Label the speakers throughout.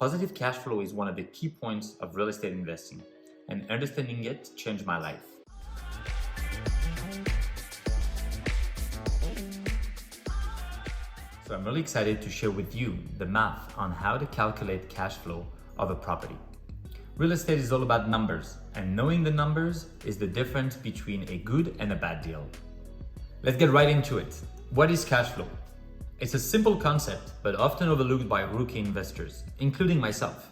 Speaker 1: positive cash flow is one of the key points of real estate investing, and understanding it changed my life. So I'm really excited to share with you the math on how to calculate cash flow of a property. Real estate is all about numbers, and knowing the numbers is the difference between a good and a bad deal. Let's get right into it. What is cash flow? It's a simple concept, but often overlooked by rookie investors, including myself.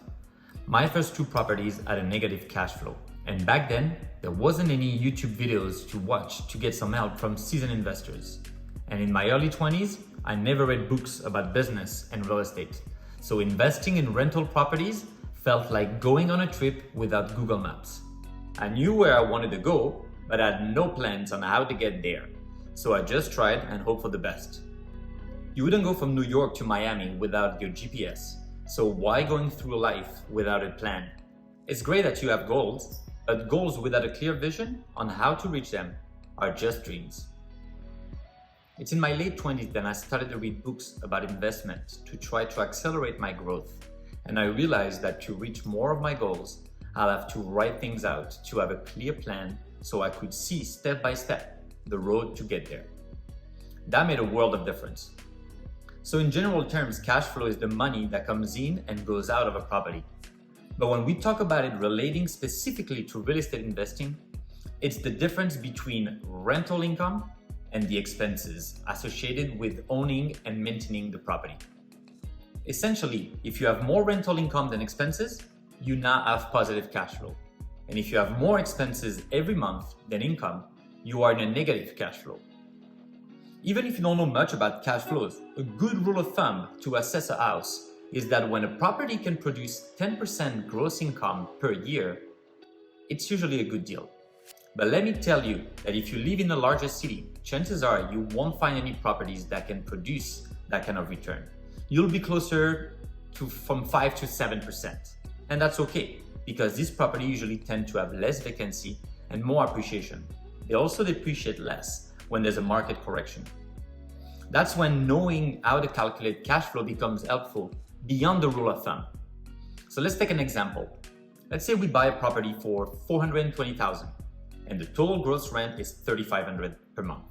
Speaker 1: My first 2 properties had a negative cash flow, and back then, there wasn't any YouTube videos to watch to get some help from seasoned investors. And in my early 20s, I never read books about business and real estate. So investing in rental properties felt like going on a trip without Google Maps. I knew where I wanted to go, but I had no plans on how to get there. So I just tried and hoped for the best. You wouldn't go from New York to Miami without your GPS. So why going through life without a plan? It's great that you have goals, but goals without a clear vision on how to reach them are just dreams. It's in my late 20s that I started to read books about investment to try to accelerate my growth. And I realized that to reach more of my goals, I'll have to write things out to have a clear plan so I could see step by step the road to get there. That made a world of difference. So in general terms, cash flow is the money that comes in and goes out of a property. But when we talk about it relating specifically to real estate investing, it's the difference between rental income and the expenses associated with owning and maintaining the property. Essentially, if you have more rental income than expenses, you now have positive cash flow. And if you have more expenses every month than income, you are in a negative cash flow. Even if you don't know much about cash flows, a good rule of thumb to assess a house is that when a property can produce 10% gross income per year, it's usually a good deal. But let me tell you that if you live in a larger city, chances are you won't find any properties that can produce that kind of return. You'll be closer to from 5 to 7%. And that's okay, because these properties usually tend to have less vacancy and more appreciation. They also depreciate less when there's a market correction. That's when knowing how to calculate cash flow becomes helpful beyond the rule of thumb. So let's take an example. Let's say we buy a property for $420,000 and the total gross rent is $3,500 per month,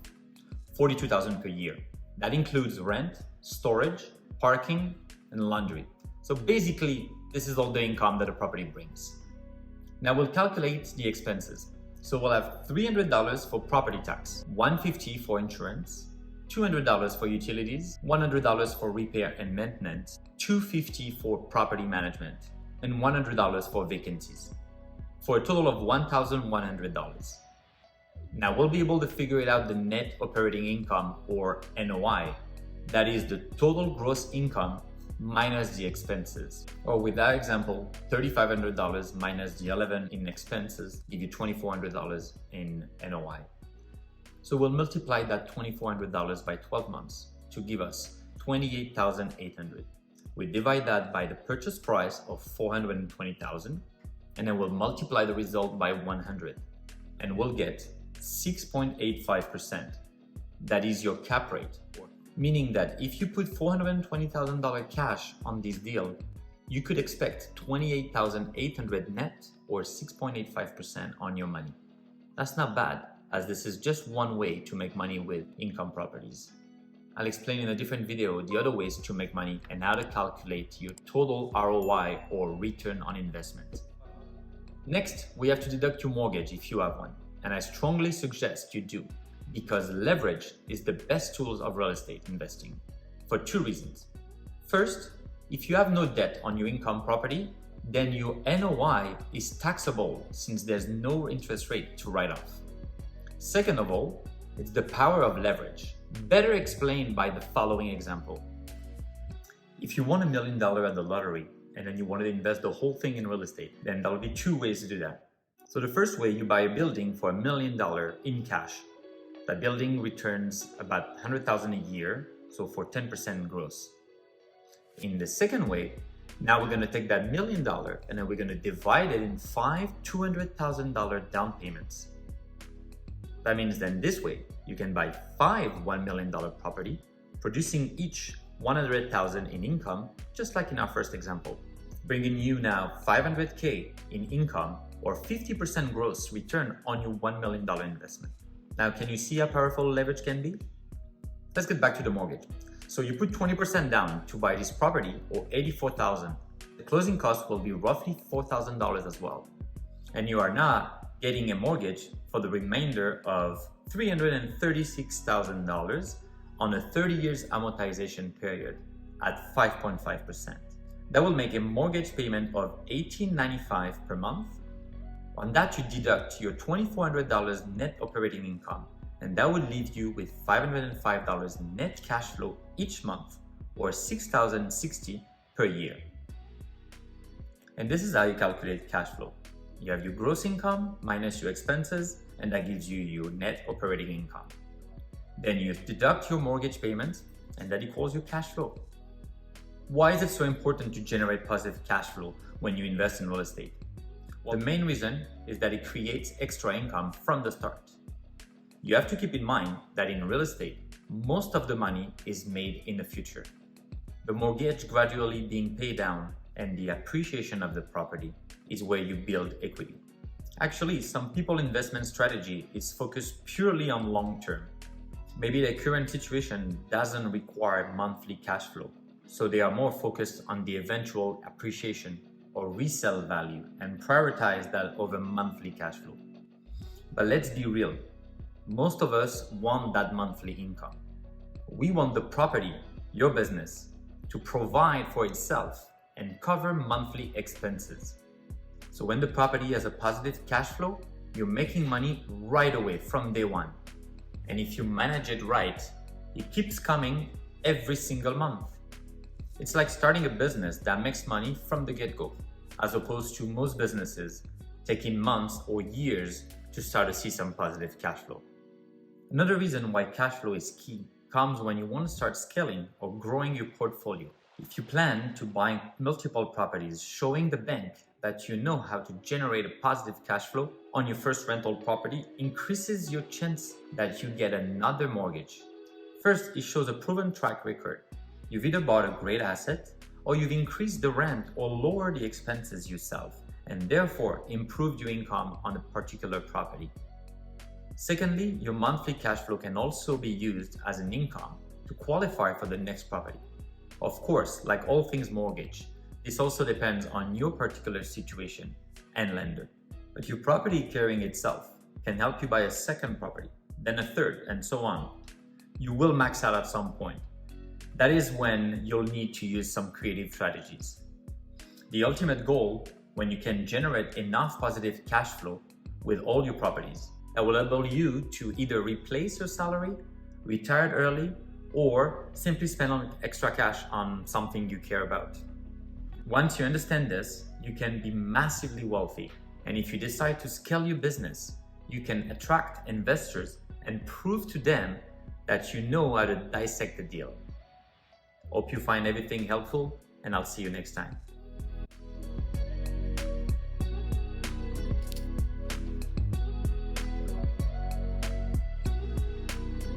Speaker 1: $42,000 per year. That includes rent, storage, parking, and laundry. So basically, this is all the income that a property brings. Now we'll calculate the expenses. So we'll have $300 for property tax, $150 for insurance, $200 for utilities, $100 for repair and maintenance, $250 for property management, and $100 for vacancies, for a total of $1,100. Now we'll be able to figure it out the net operating income, or NOI, that is the total gross income minus the expenses. Or with our example, $3,500 minus the $11 in expenses give you $2,400 in NOI. So we'll multiply that $2,400 by 12 months to give us $28,800. We divide that by the purchase price of $420,000, and then we'll multiply the result by 100, and we'll get 6.85%. That is your cap rate. Meaning that if you put $420,000 cash on this deal, you could expect $28,800 net, or 6.85% on your money. That's not bad, as this is just one way to make money with income properties. I'll explain in a different video the other ways to make money and how to calculate your total ROI, or return on investment. Next, we have to deduct your mortgage if you have one, and I strongly suggest you do, because leverage is the best tools of real estate investing for 2 reasons. First, if you have no debt on your income property, then your NOI is taxable since there's no interest rate to write off. Second of all, it's the power of leverage, better explained by the following example. If you won $1 million at the lottery and then you wanted to invest the whole thing in real estate, then there'll be 2 ways to do that. So the first way, you buy a building for $1 million in cash. That building returns about $100,000 a year, so for 10% gross. In the second way, now we're going to take that $1 million and then we're going to divide it in 5 $200,000 down payments. That means then this way, you can buy 5 $1 million property, producing each $100,000 in income, just like in our first example. bringing you now $500K in income or 50% gross return on your $1 million investment. Now, can you see how powerful leverage can be? Let's get back to the mortgage. So you put 20% down to buy this property or $84,000. The closing cost will be roughly $4,000 as well. And you are now getting a mortgage for the remainder of $336,000 on a 30 years amortization period at 5.5%. That will make a mortgage payment of $1,895 per month. On that, you deduct your $2,400 net operating income, and that would leave you with $505 net cash flow each month, or $6,060 per year. And this is how you calculate cash flow. You have your gross income minus your expenses, and that gives you your net operating income. Then you deduct your mortgage payment, and that equals your cash flow. Why is it so important to generate positive cash flow when you invest in real estate? The main reason is that it creates extra income from the start. You have to keep in mind that in real estate, most of the money is made in the future. The mortgage gradually being paid down and the appreciation of the property is where you build equity. Actually, some people's investment strategy is focused purely on long term. Maybe their current situation doesn't require monthly cash flow, so they are more focused on the eventual appreciation or resale value and prioritize that over monthly cash flow. But let's be real, most of us want that monthly income. We want the property, your business, to provide for itself and cover monthly expenses. So when the property has a positive cash flow, you're making money right away from day one. And if you manage it right, it keeps coming every single month. It's like starting a business that makes money from the get-go, as opposed to most businesses taking months or years to start to see some positive cash flow. Another reason why cash flow is key comes when you want to start scaling or growing your portfolio. If you plan to buy multiple properties, showing the bank that you know how to generate a positive cash flow on your first rental property increases your chance that you get another mortgage. First, it shows a proven track record. You've either bought a great asset or you've increased the rent or lowered the expenses yourself and therefore improved your income on a particular property. Secondly, your monthly cash flow can also be used as an income to qualify for the next property. Of course, like all things mortgage, this also depends on your particular situation and lender. But your property carrying itself can help you buy a second property, then a third, and so on. You will max out at some point. That is when you'll need to use some creative strategies. The ultimate goal, when you can generate enough positive cash flow with all your properties, that will enable you to either replace your salary, retire early, or simply spend on extra cash on something you care about. Once you understand this, you can be massively wealthy. And if you decide to scale your business, you can attract investors and prove to them that you know how to dissect the deal. Hope you find everything helpful, and I'll see you next time.